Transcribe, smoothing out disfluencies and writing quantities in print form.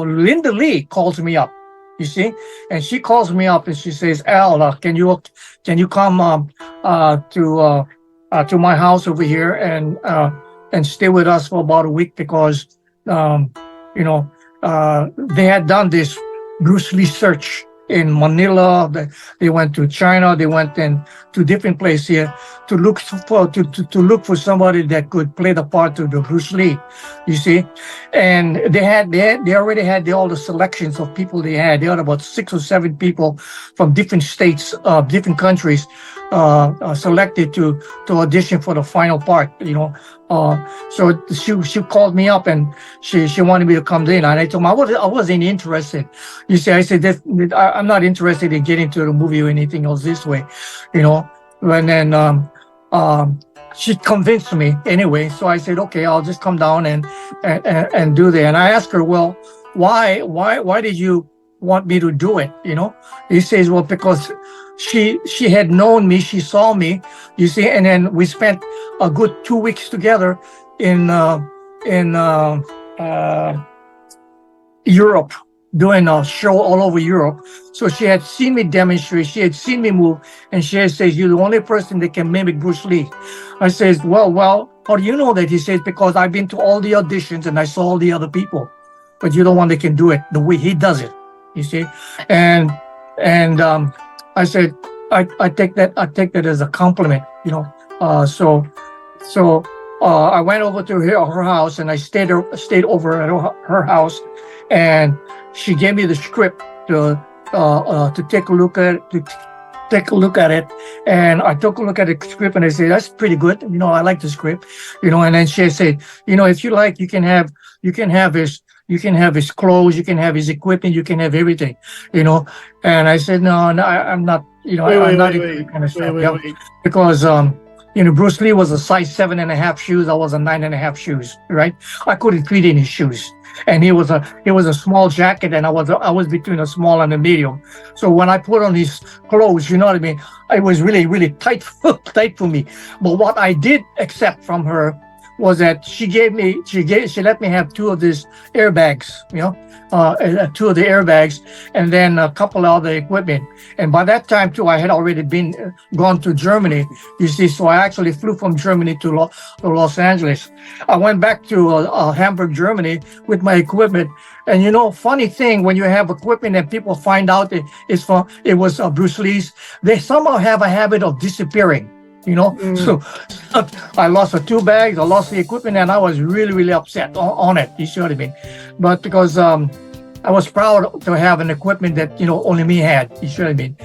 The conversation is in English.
Linda Lee calls me up, you see, and she calls me up and she says, Al, can you come to my house over here and stay with us for about a week because um, you know they had done this Bruce Lee search in Manila. They went to China. They went in to different places here to look for somebody that could play the part of the Bruce Lee. You see, and they already had all the selections of people they had. They had about 6 or 7 people from different states, different countries, selected to audition for the final part. So she called me up and she wanted me to come in, and I told her I wasn't interested. You see, I said I'm not interested in getting to the movie or anything else this way, And then she convinced me anyway. So I said, okay, I'll just come down and do that. And I asked her, well, why did you want me to do it? He says, well, because she had known me, she saw me, you see, and then we spent a good 2 weeks together in Europe, doing a show all over Europe. So she had seen me demonstrate, she had seen me move, and she says, you're the only person that can mimic Bruce Lee. I says, well, how do you know that? He says, because I've been to all the auditions and I saw all the other people, but you're the one that can do it the way he does it, you see. And I said, I take that as a compliment, So I went over to her house and I stayed over at her house, and she gave me the script to take a look at it. And I took a look at the script and I said, that's pretty good. I like the script, and then she said, if you like, you can have his clothes, you can have his equipment, you can have everything, And I said, no, I'm not, I'm not into that kind of stuff. Wait. Because, Bruce Lee was a size 7.5 shoes. I was a 9.5 shoes, right? I couldn't fit in his shoes. And he was a small jacket, and I was between a small and a medium. So when I put on his clothes, you know what I mean? It was really, really tight for me. But what I did accept from her was that she let me have 2 of these airbags, 2 of the airbags, and then a couple of other equipment. And by that time too, I had already gone to Germany, you see. So I actually flew from Germany to Los Angeles. I went back to Hamburg, Germany with my equipment. And funny thing, when you have equipment and people find out it was Bruce Lee's, they somehow have a habit of disappearing. So I lost the 2 bags, I lost the equipment, and I was really, really upset on it. You see what I mean? But because I was proud to have an equipment that only me had. You see what I mean?